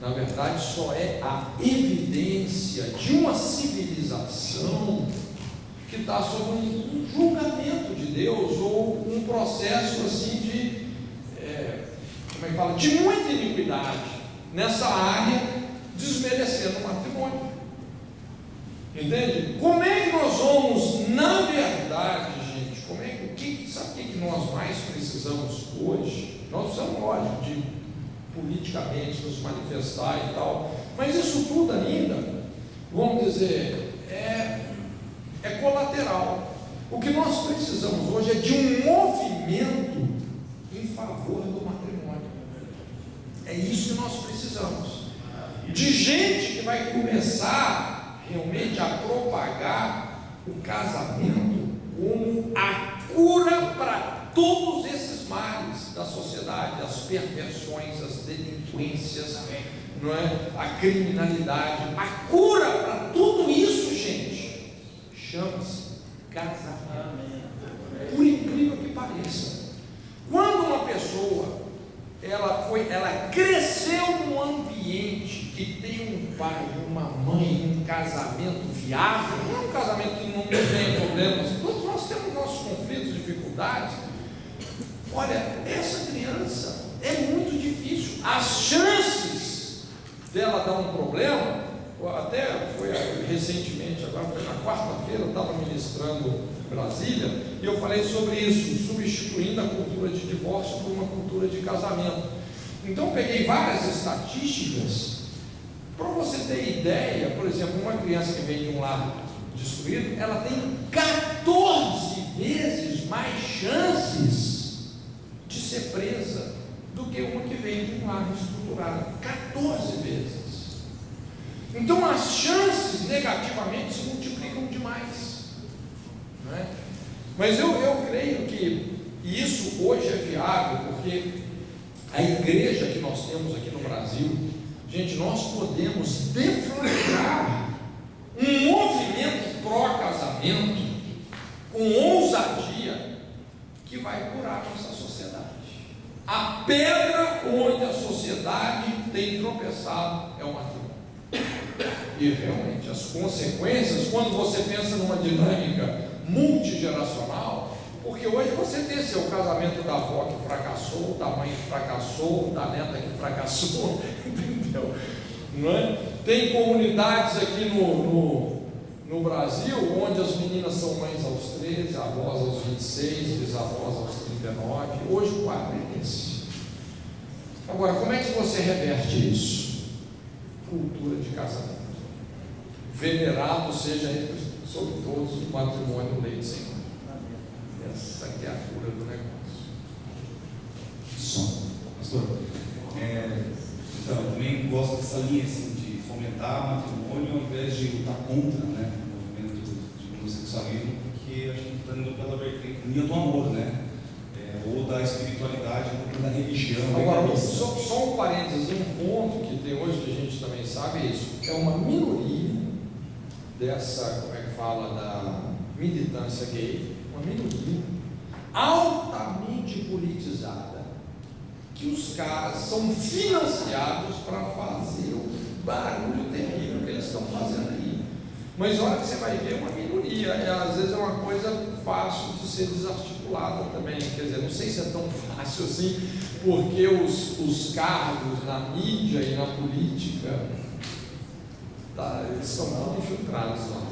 Na verdade, só é a evidência de uma civilização que está sob um julgamento de Deus, ou um processo assim de, como é que fala, de muita iniquidade nessa área, desmerecendo o matrimônio. Entende? Como é que nós vamos, na verdade, gente, sabe o que nós mais precisamos hoje? Nós precisamos, lógico, de politicamente nos manifestar e tal, mas isso tudo ainda, vamos dizer, é colateral. O que nós precisamos hoje é de um movimento em favor do matrimônio. É isso que nós precisamos, de gente que vai começar realmente a propagar o casamento como a cura para todos esses males da sociedade, as perversões, as delinquências, não é? A criminalidade. A cura para tudo isso, gente, chama-se casamento. Por incrível que pareça, quando uma pessoa ela cresceu num ambiente que tem um pai, uma mãe, um casamento viável, não é um casamento que não tem problemas, todos nós temos nossos conflitos, dificuldades. Olha, essa criança é muito difícil, as chances dela dar um problema, até foi recentemente, agora foi na quarta-feira, eu estava ministrando em Brasília, e eu falei sobre isso, substituindo a cultura de divórcio por uma cultura de casamento. Então eu peguei várias estatísticas, para você ter ideia. Por exemplo, uma criança que vem de um lar destruído, ela tem 14 vezes mais chances de ser presa do que uma que vem de um lar estruturado. 14 vezes. Então as chances negativamente se multiplicam demais, não é? Mas eu creio que isso hoje é viável, porque a igreja que nós temos aqui no Brasil, gente, nós podemos deflagrar um movimento pró-casamento com ousadia que vai curar nossa sociedade. A pedra onde a sociedade tem tropeçado é o matrimônio. E realmente as consequências, quando você pensa numa dinâmica multigeracional, porque hoje você tem o casamento da avó que fracassou, da mãe que fracassou, da neta que fracassou, entendeu? Não é? Tem comunidades aqui no Brasil onde as meninas são mães aos 13, avós aos 26, bisavós aos 39. Hoje o quadro é esse. Agora, como é que você reverte isso? Cultura de casamento. Venerado seja sobre todos o matrimônio, lei do Senhor. Essa aqui é a cura do negócio. Só, pastor, então, eu também gosto dessa linha assim, de fomentar o matrimônio ao invés de lutar contra, né, o movimento de homossexualismo, porque a gente está indo pela linha do amor, né? Ou da espiritualidade, ou da religião. Agora, só um parênteses, um ponto que tem hoje que a gente também sabe é isso: é uma minoria dessa, como é que fala, da militância gay, uma minoria altamente politizada, que os caras são financiados para fazer o barulho terrível que eles estão fazendo aí. Mas olha que você vai ver uma minoria, às vezes é uma coisa fácil de ser desarticulada também, quer dizer, não sei se é tão fácil assim, porque os cargos na mídia e na política, eles são muito infiltrados lá.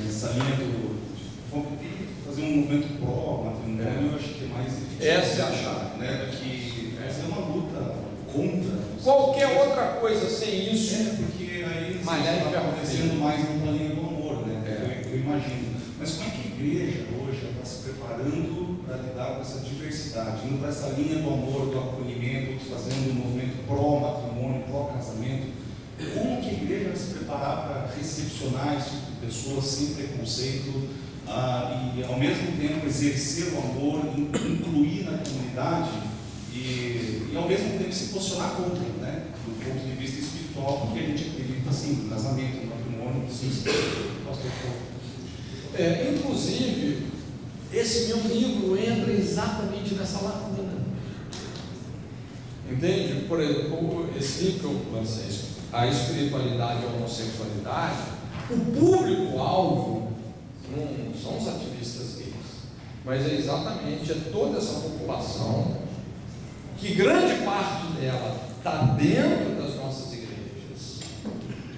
Essa linha de fazer um movimento pró-matrimônio, eu acho que é mais eficiente. Essa é a chave, né? Que essa é uma luta contra. Qualquer outra coisa sem isso. Porque aí mas está acontecendo mais na linha do amor, né? Eu imagino. Mas como é que a igreja hoje está se preparando para lidar com essa diversidade, indo para essa linha do amor, do acolhimento, fazendo um movimento pró-matrimônio, pró-casamento? Como que a igreja vai se preparar para recepcionar esse tipo de pessoas sem preconceito e ao mesmo tempo exercer o amor, incluir na comunidade e ao mesmo tempo se posicionar contra, né? Do ponto de vista espiritual, porque a gente acredita assim, no casamento, no matrimônio, inclusive, esse meu livro entra exatamente nessa lacuna. Entende? Por exemplo, esse livro que eu lancei, A Espiritualidade e a Homossexualidade, o público-alvo não são os ativistas gays, mas é exatamente toda essa população, que grande parte dela está dentro das nossas igrejas,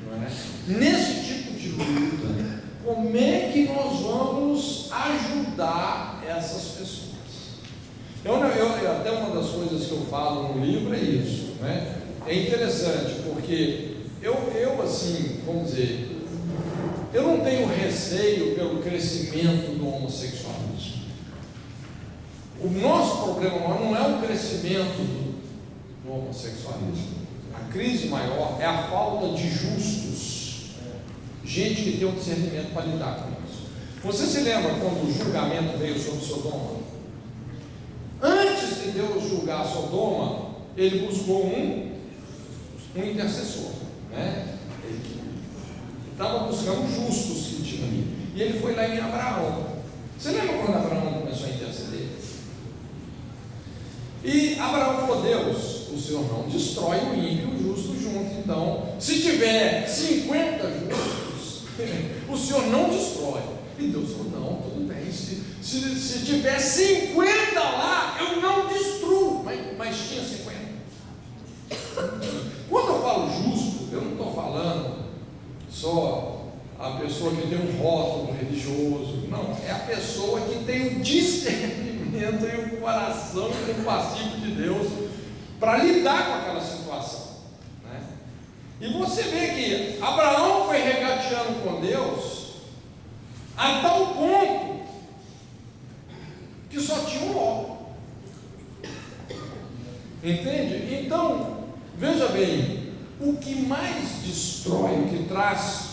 não é? Nesse tipo de luta, como é que nós vamos ajudar essas pessoas? Até uma das coisas que eu falo no livro é isso, né? É interessante, porque eu assim, vamos dizer, eu não tenho receio pelo crescimento do homossexualismo. O nosso problema não é o crescimento do homossexualismo. A crise maior é a falta de justos, gente que tem um discernimento para lidar com isso. Você se lembra quando o julgamento veio sobre Sodoma? Antes de Deus julgar Sodoma, ele buscou um intercessor, né? Ele estava buscando justos que tinha ali, e ele foi lá em Abraão. Você lembra quando Abraão começou a interceder? E Abraão falou: Deus, o Senhor não destrói o ímpio e o justo junto. Então, se tiver 50 justos, o Senhor não destrói. E Deus falou: não, tudo bem, se tiver 50 lá, eu não destruo. Mas tinha 50. Quando eu falo justo, eu não estou falando só a pessoa que tem um rótulo religioso. Não, é a pessoa que tem o discernimento e o coração compassivo de Deus para lidar com aquela situação, né? E você vê que Abraão foi regateando com Deus a tal ponto que só tinha um Ló. Entende? Então, veja bem, o que mais destrói, o que traz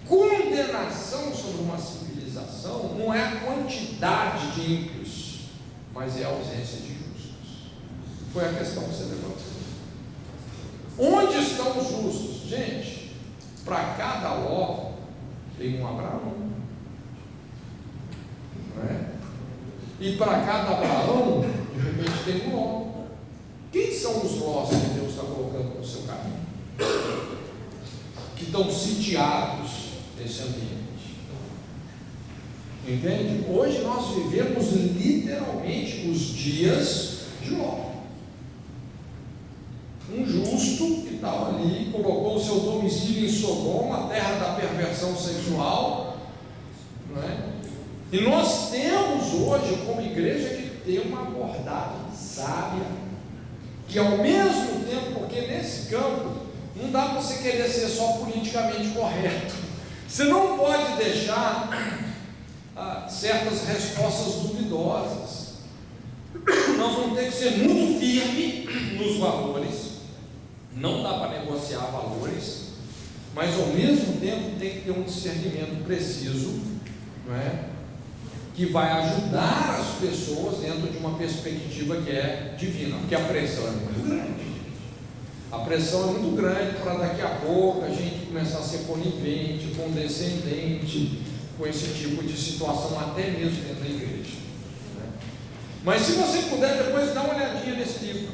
condenação sobre uma civilização, não é a quantidade de ímpios, mas é a ausência de justos. Foi a questão que você levantou. Onde estão os justos? Gente, para cada Ló tem um Abraão, não é? E para cada Abraão, de repente tem um Ló. Quem são os Lós que Deus está colocando no seu caminho? Que estão sitiados nesse ambiente. Entende? Hoje nós vivemos literalmente os dias de Ló. Um justo que estava ali, colocou o seu domicílio em Sodoma, a terra da perversão sexual, não é? E nós temos hoje, como igreja, que ter uma abordagem sábia, que ao mesmo tempo, porque nesse campo não dá para você querer ser só politicamente correto, você não pode deixar certas respostas duvidosas. Nós vamos ter que ser muito firme nos valores, não dá para negociar valores, mas ao mesmo tempo tem que ter um discernimento preciso, não é? Que vai ajudar as pessoas dentro de uma perspectiva que é divina, porque a pressão é muito grande. A pressão é muito grande para daqui a pouco a gente começar a ser conivente, condescendente com esse tipo de situação, até mesmo dentro da igreja, né? Mas se você puder, depois dá uma olhadinha nesse livro,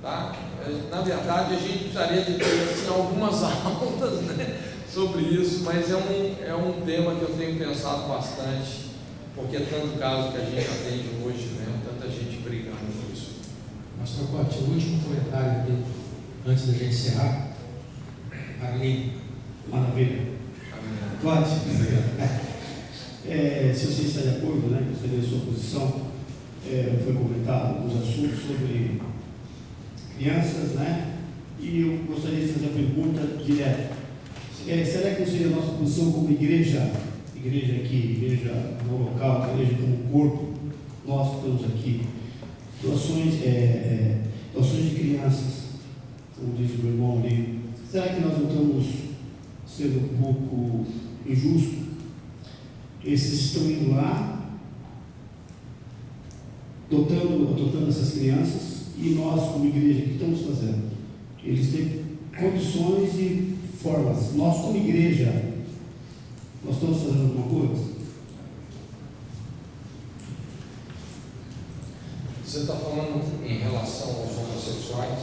tá? Na verdade, a gente precisaria de ter assim, algumas aulas, né, sobre isso, mas é um tema que eu tenho pensado bastante, porque é tanto caso que a gente atende hoje, né? Tanta gente brigando por isso. Pastor Cote, o último comentário aqui, antes da gente encerrar. Arlene. Maravilha. Cote, se você está de acordo, né, gostaria da sua posição, foi comentado os assuntos sobre crianças, né? E eu gostaria de fazer a pergunta direta. Será que não seria a nossa posição como igreja aqui, igreja no local, igreja como corpo, nós que estamos aqui, doações de crianças, como diz o meu irmão ali, será que nós não estamos sendo um pouco injustos? Esses estão indo lá, adotando essas crianças, e nós como igreja, o que estamos fazendo? Eles têm condições e formas. Nós como igreja, nós estamos fazendo alguma coisa? Você está falando em relação aos homossexuais?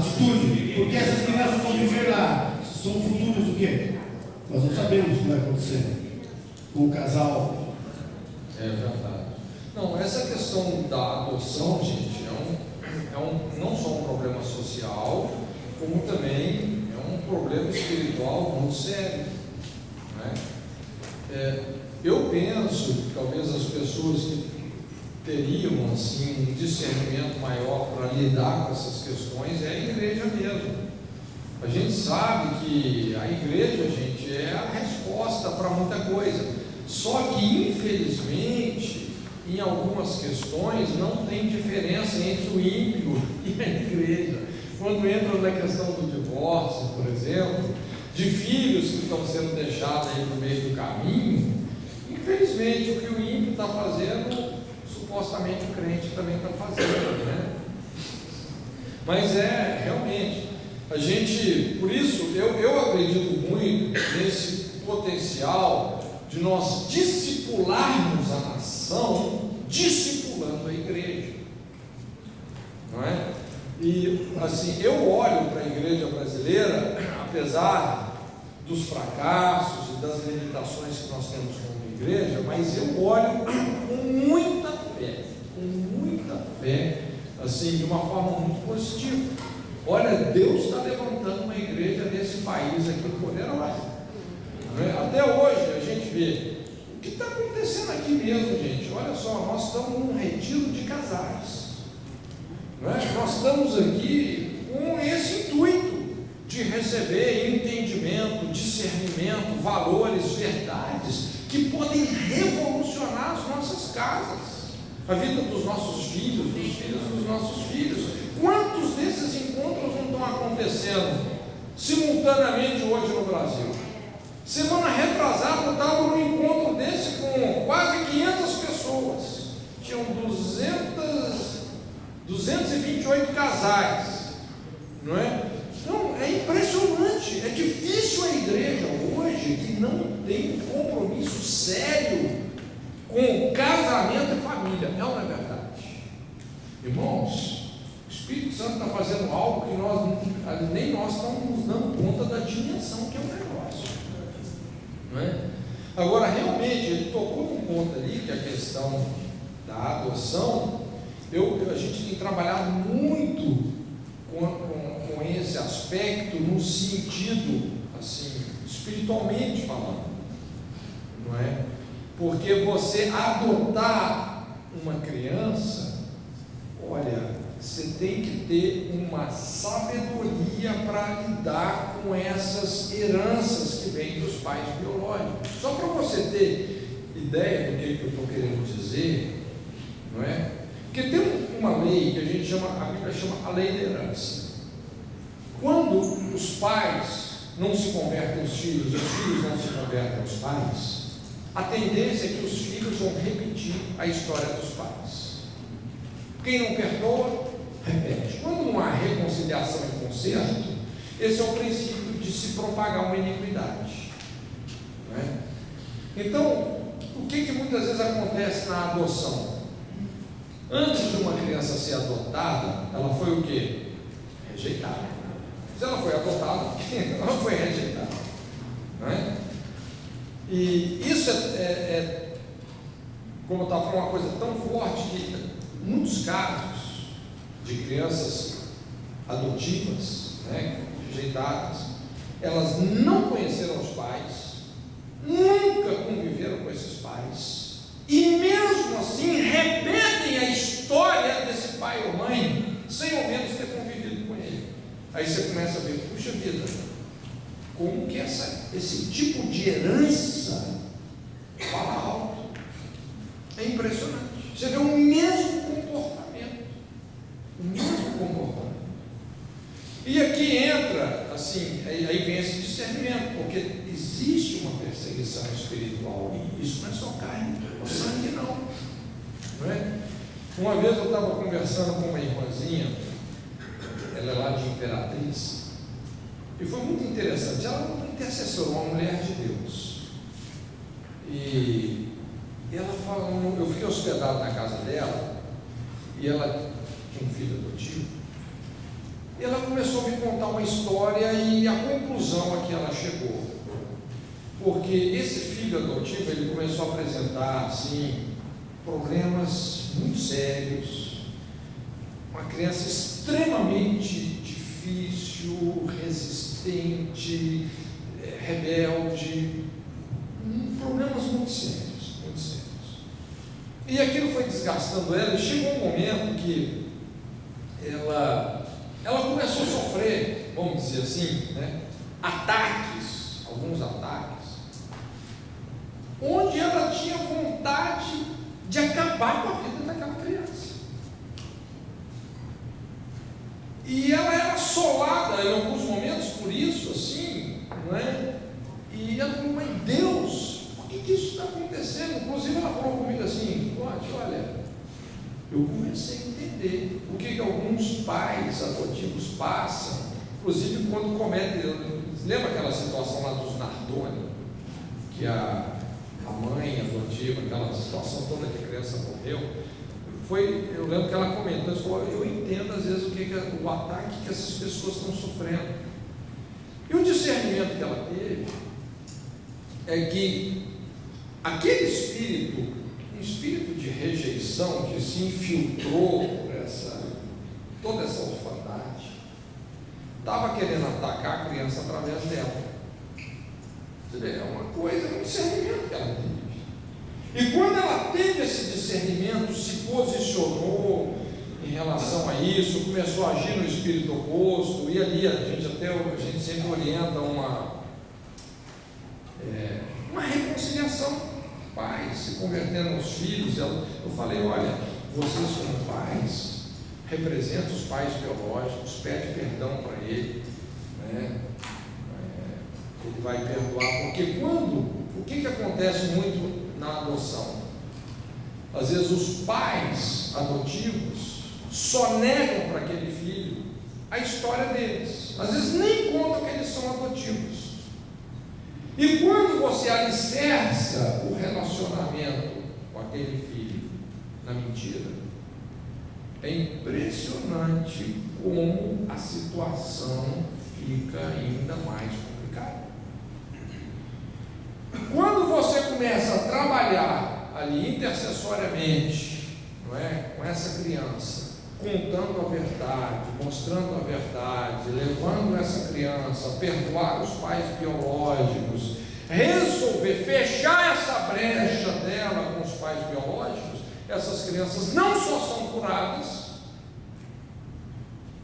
atitude, porque essas crianças vão viver lá, são futuros do quê? Nós não sabemos o que vai acontecer com o casal. É verdade. Não, essa questão da adoção, gente, não só um problema social, como também é um problema espiritual muito sério, né? Eu penso que talvez as pessoas que teriam assim, um discernimento maior para lidar com essas questões é a igreja mesmo. A gente sabe que a igreja, gente, é a resposta para muita coisa. Só que, infelizmente, em algumas questões não tem diferença entre o ímpio e a igreja. Quando entra na questão do divórcio, por exemplo, de filhos que estão sendo deixados aí no meio do caminho, infelizmente o que o ímpio está fazendo, supostamente o crente também está fazendo, né? Mas realmente, a gente, por isso, eu acredito muito nesse potencial de nós discipularmos a nação, discipulando a igreja, não é? E assim, eu olho para a igreja brasileira, apesar dos fracassos e das limitações que nós temos como igreja, mas eu olho com muita fé, assim, de uma forma muito positiva. Olha, Deus está levantando uma igreja nesse país aqui poderosa. Até hoje a gente vê o que está acontecendo aqui mesmo, gente. Olha só, nós estamos num retiro de casais, nós estamos aqui com esse intuito de receber entendimento, discernimento, valores, verdades que podem revolucionar as nossas casas, a vida dos nossos filhos, dos filhos dos nossos filhos. Quantos desses encontros não estão acontecendo simultaneamente hoje no Brasil? Semana retrasada eu estava num encontro desse com quase 500 pessoas, tinham 228 casais, não é? Então é impressionante, é difícil a igreja hoje que não tem um compromisso sério com casamento e família, não é verdade? Irmãos, o Espírito Santo está fazendo algo que nem nós estamos nos dando conta da dimensão que é o negócio, não é? Agora, realmente, ele tocou num ponto ali, que é a questão da adoção. A gente tem trabalhado muito com esse aspecto no sentido, assim, espiritualmente falando, não é? Porque você adotar uma criança, olha, você tem que ter uma sabedoria para lidar com essas heranças que vêm dos pais biológicos. Só para você ter ideia do que eu estou querendo dizer, não é? Porque tem uma lei que a Bíblia chama a lei da herança. Quando os pais não se convertem aos filhos, os filhos não se convertem aos pais, a tendência é que os filhos vão repetir a história dos pais. Quem não perdoa, repete. Quando não há reconciliação e conserto, esse é o princípio de se propagar uma iniquidade, não é? Então, o que muitas vezes acontece na adoção? Antes de uma criança ser adotada, ela foi o quê? Rejeitada. Se ela foi adotada, ela foi rejeitada, não é? E isso como eu estava falando, uma coisa tão forte que muitos casos de crianças adotivas, né, rejeitadas, elas não conheceram os pais, nunca conviveram com esses pais, e mesmo assim repetem a história desse pai ou mãe, sem ao menos ter convivido com ele. Aí você começa a ver, puxa vida, como que esse tipo de herança fala alto. É impressionante. Você vê o mesmo comportamento. E aqui entra, assim, aí vem esse discernimento, porque existe uma perseguição espiritual, e isso não é só carne, não é sangue, não é? Uma vez eu estava conversando com uma irmãzinha, ela é lá de Imperatriz, e foi muito interessante. Ela é uma intercessora, uma mulher de Deus, e ela falou, eu fiquei hospedado na casa dela, e ela tinha um filho adotivo. ela começou a me contar uma história e a conclusão a que ela chegou. Porque esse filho adotivo, ele começou a apresentar, assim, problemas muito sérios, uma criança extremamente difícil, resistente, rebelde, problemas muito sérios, muito sérios. E aquilo foi desgastando ela, e chegou um momento que ela começou a sofrer, vamos dizer assim, né, ataques, alguns ataques, onde ela tinha vontade de acabar com a vida daquela criança. E ela era assolada em alguns momentos por isso, assim, não é? E ela falou, mas Deus, por que isso está acontecendo? Inclusive ela falou comigo assim, olha, eu comecei a entender o que alguns pais adotivos passam, inclusive quando cometem, lembra aquela situação lá dos Nardoni, que a mãe adotiva, aquela situação toda que a criança morreu, eu lembro que ela comentou, ela falou, eu entendo às vezes o ataque que essas pessoas estão sofrendo. E o discernimento que ela teve é que aquele espírito, um espírito de rejeição que se infiltrou por toda essa orfandade, estava querendo atacar a criança através dela. É uma coisa, um discernimento que ela teve. E quando ela teve esse discernimento, se posicionou em relação a isso, começou a agir no espírito oposto, e ali a gente sempre orienta uma reconciliação, pais se convertendo aos filhos. Eu falei, olha, vocês como pais, representam os pais biológicos, pede perdão para ele, né? Ele vai perdoar, porque o que acontece muito na adoção? Às vezes os pais adotivos só negam para aquele filho a história deles, às vezes nem contam que eles são adotivos. E quando você alicerça o relacionamento com aquele filho na mentira, é impressionante como a situação fica ainda mais complicada. Quando você começa a trabalhar ali intercessoriamente, não é, com essa criança, contando a verdade, mostrando a verdade, levando essa criança a perdoar os pais biológicos, resolver fechar essa brecha dela com os pais biológicos, essas crianças não só são curadas,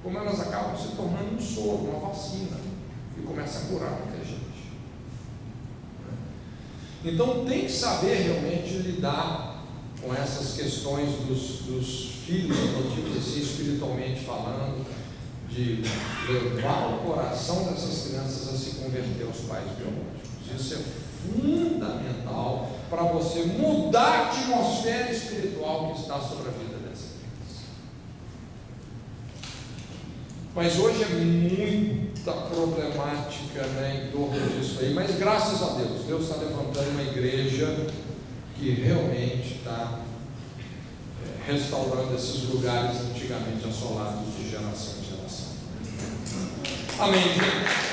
como elas acabam se tornando um soro, uma vacina, e começa a curar muita gente. Então tem que saber realmente lidar com essas questões dos filhos adotivos, assim, espiritualmente falando, de levar o coração dessas crianças a se converter aos pais biológicos. Isso é fundamental para você mudar a atmosfera espiritual que está sobre a vida dessa criança. Mas hoje é muita problemática, né, em torno disso aí, mas graças a Deus está levantando uma igreja que realmente está restaurando esses lugares antigamente assolados de geração em geração. Amém, gente?